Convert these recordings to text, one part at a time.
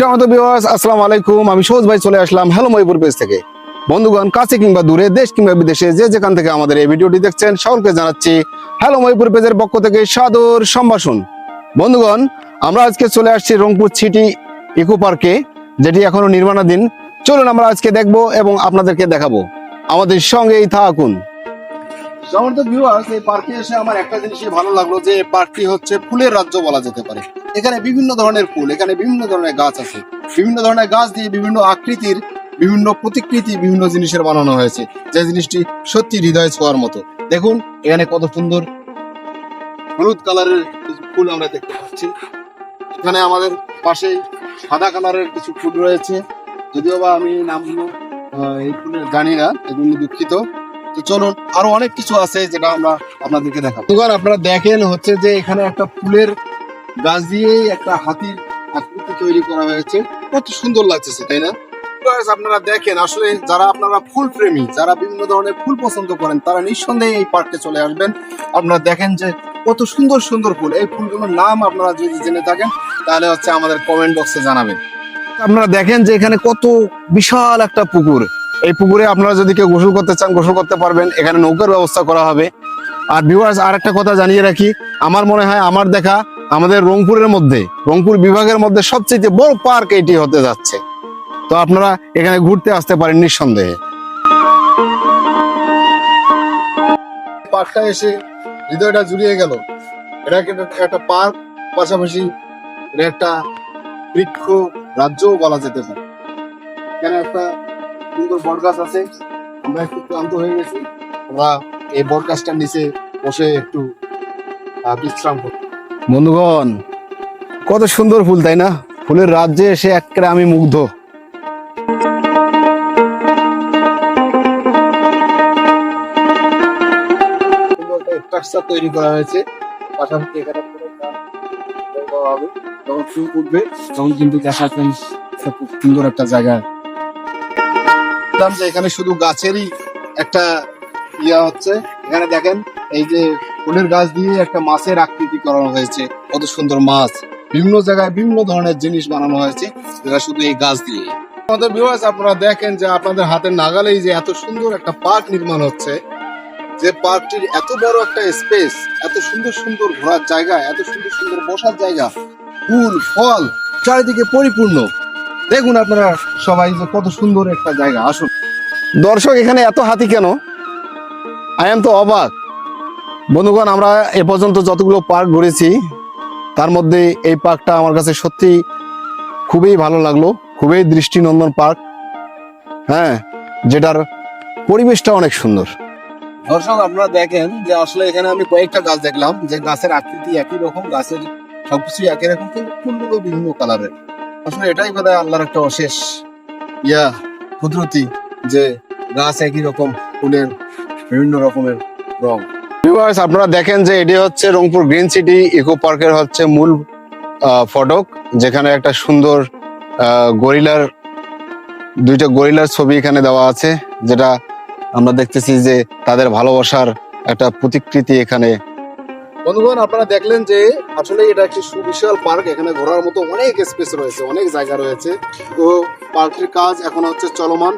সম্মানিত ভিউয়ার্স, আসসালামু আলাইকুম। আমি সহজ ভাই চলে আসলাম হ্যালো মহিপুর পেজ থেকে। বন্ধুগণ, কাছে কিংবা দূরে, দেশ কিংবা বিদেশে যে যেখান থেকে আমাদের এই ভিডিওটি দেখছেন, সকলকে জানাচ্ছি হ্যালো মহিপুর পেজের পক্ষ থেকে সাদর সম্ভাষণ। বন্ধুগণ, আমরা আজকে চলে আসছি রংপুর সিটি ইকো পার্কে, যেটি এখনো নির্মাণাধীন। চলুন আমরা আজকে দেখবো এবং আপনাদেরকে দেখাবো। আমাদের সঙ্গেই থাকুন। সম্মানিত ভিউয়ার্স, এই পার্কে এসে আমার একটা জিনিসই ভালো লাগলো, যে এই পার্কটি হচ্ছে ফুলের রাজ্য বলা যেতে পারে। এখানে বিভিন্ন ধরনের ফুল, এখানে বিভিন্ন ধরনের গাছ আছে। বিভিন্ন ধরনের গাছ দিয়ে বিভিন্ন আকৃতির, বিভিন্ন প্রতিকৃতি, বিভিন্ন জিনিসের বানানো হয়েছে, যে জিনিসটি সত্যি হৃদয় ছোঁয়ার মতো। দেখুন এখানে কত সুন্দর হলুদ কালারের কিছু ফুল আমরা দেখতে পাচ্ছি। এখানে আমাদের পাশে সাদা কালারের কিছু ফুল রয়েছে, যদিও বা আমি নামগুলো এই ফুলের জানি না, এগুলো দুঃখিত। তো চলুন, আরো অনেক কিছু আছে যেটা আমরা আপনাদেরকে দেখাবো। আপনারা দেখেন হচ্ছে যে এখানে একটা ফুলের গাছ দিয়ে একটা হাতির আকৃতি তৈরি করা হয়েছে, কত সুন্দর লাগতেছে, তাই না? আপনারা দেখেন, আসলে যারা আপনারা ফুল প্রেমী, যারা বিভিন্ন ধরনের ফুল পছন্দ করেন, তারা নিঃসন্দেহে এই পার্কে চলে আসবেন। আপনারা দেখেন যে কত সুন্দর সুন্দর ফুল। এই ফুলগুলোর নাম আপনারা যদি জেনে থাকেন তাহলে হচ্ছে আমাদের কমেন্ট বক্সে জানাবেন। আপনারা দেখেন যে এখানে কত বিশাল একটা পুকুর। এই পুকুরে আপনারা যদি কেউ গোসল করতে চান, গোসল করতে পারবেন। এখানে নৌকার ব্যবস্থা করা হবে। আর ভিউয়ার্স, আর একটা কথা জানিয়ে রাখি, আমার মনে হয় আমার দেখা আমাদের রংপুরের মধ্যে, রংপুর বিভাগের মধ্যে সবচেয়ে বড় পার্ক এটি হতে যাচ্ছে। তো আপনারা এখানে ঘুরতে আসতে পারেন নিঃসন্দেহে। পার্কটা এসে হৃদয়টা জুড়িয়ে গেল। এটা একটা পার্ক, পাশাপাশি এটা একটা বৃক্ষ রাজ্যও বলা যেতে পারে। এখানে একটা সুন্দর বট গাছ আছে। আমরা একটু ক্লান্ত হয়ে গেছি, আমরা এই বট গাছটার নিচে বসে একটু বিশ্রাম করি। বন্ধুগণ, কত সুন্দর ফুল, তাই না? ফুলের রাজ্যে এসে একেবারে আমি মুগ্ধ। স্ট্রাকচার তৈরি করা হয়েছে, পাশাপাশি এখানে হবে। যখন ফুল উঠবে তখন কিন্তু দেখাচ্ছেন খুব সুন্দর একটা জায়গা। এখানে শুধু গাছেরই একটা ইয়া হচ্ছে। এখানে দেখেন এই যে ফুলের গাছ দিয়ে একটা মাছের আকৃতি করানো হয়েছে, কত সুন্দর মাছ। বিভিন্ন জায়গায় বিভিন্ন ধরনের জিনিস বানানো হয়েছে, যেটা শুধু এই গাছ দিয়ে। আমাদের ভিউয়ার্স, আপনারা দেখেন যে আপনাদের হাতের নাগালেই যে এত সুন্দর একটা পার্ক নির্মাণ হচ্ছে, যে পার্কটির এত বড় একটা স্পেস, এত সুন্দর সুন্দর ঘোরার জায়গা, এত সুন্দর সুন্দর বসার জায়গা, ফুল ফল চারিদিকে পরিপূর্ণ। দেখুন আপনারা সবাই যে কত সুন্দর একটা জায়গা। আসুন দর্শক, এখানে এত হাতি কেন? আই এম তো অবাক। বন্ধুগণ, আমরা এ পর্যন্ত যতগুলো পার্ক ঘুরেছি তার মধ্যে এই পার্কটা আমার কাছে সত্যি খুবই ভালো লাগলো। খুবই দৃষ্টিনন্দন পার্ক, হ্যাঁ, যেটার পরিবেশটা অনেক সুন্দর। দর্শক, আপনারা দেখেন যে আসলে এখানে আমি কয়েকটা গাছ দেখলাম, যে গাছের আকৃতি একই রকম, গাছের সবকিছু একই রকম, কিন্তু ফুলগুলো বিভিন্ন কালারের। আসলে এটাই বোধহয় আল্লাহর একটা অশেষ কুদরতি, যে গাছ একই রকম, ফুলের বিভিন্ন রকমের রং। আপনারা দেখেন যে এটি হচ্ছে রংপুর গ্রিন সিটি ইকো পার্কের হচ্ছে মূল ফটক, যেখানে একটা সুন্দর দুইটা গরিলার ছবি এখানে দেওয়া আছে, যেটা আমরা দেখতেছি যে তাদের ভালোবাসার একটা প্রতিকৃতি এখানে। বন্ধুগণ, আপনারা দেখলেন যে আসলে এটা একটি সুবিশাল পার্ক। এখানে ঘোরার মতো অনেক স্পেস রয়েছে, অনেক জায়গা রয়েছে। তো পার্কটির কাজ এখন হচ্ছে চলমান।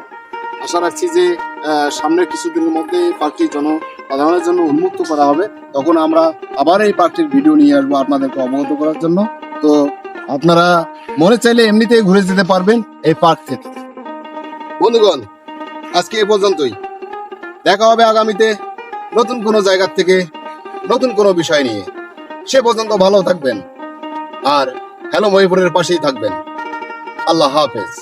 আশা রাখছি যে সামনের কিছুদিনের মধ্যে পার্কটি জনসাধারণের জন্য উন্মুক্ত করা হবে। তখন আমরা আবার এই পার্কটির ভিডিও নিয়ে আসবো আপনাদেরকে অবগত করার জন্য। তো আপনারা মনে চাইলে এমনিতেই ঘুরে যেতে পারবেন এই পার্ক থেকে। বন্ধুগণ, আজকে এ পর্যন্তই। দেখা হবে আগামীতে নতুন কোনো জায়গার থেকে, নতুন কোনো বিষয় নিয়ে। সে পর্যন্ত ভালো থাকবেন আর হ্যালো মহিপুরের পাশেই থাকবেন। আল্লাহ হাফেজ।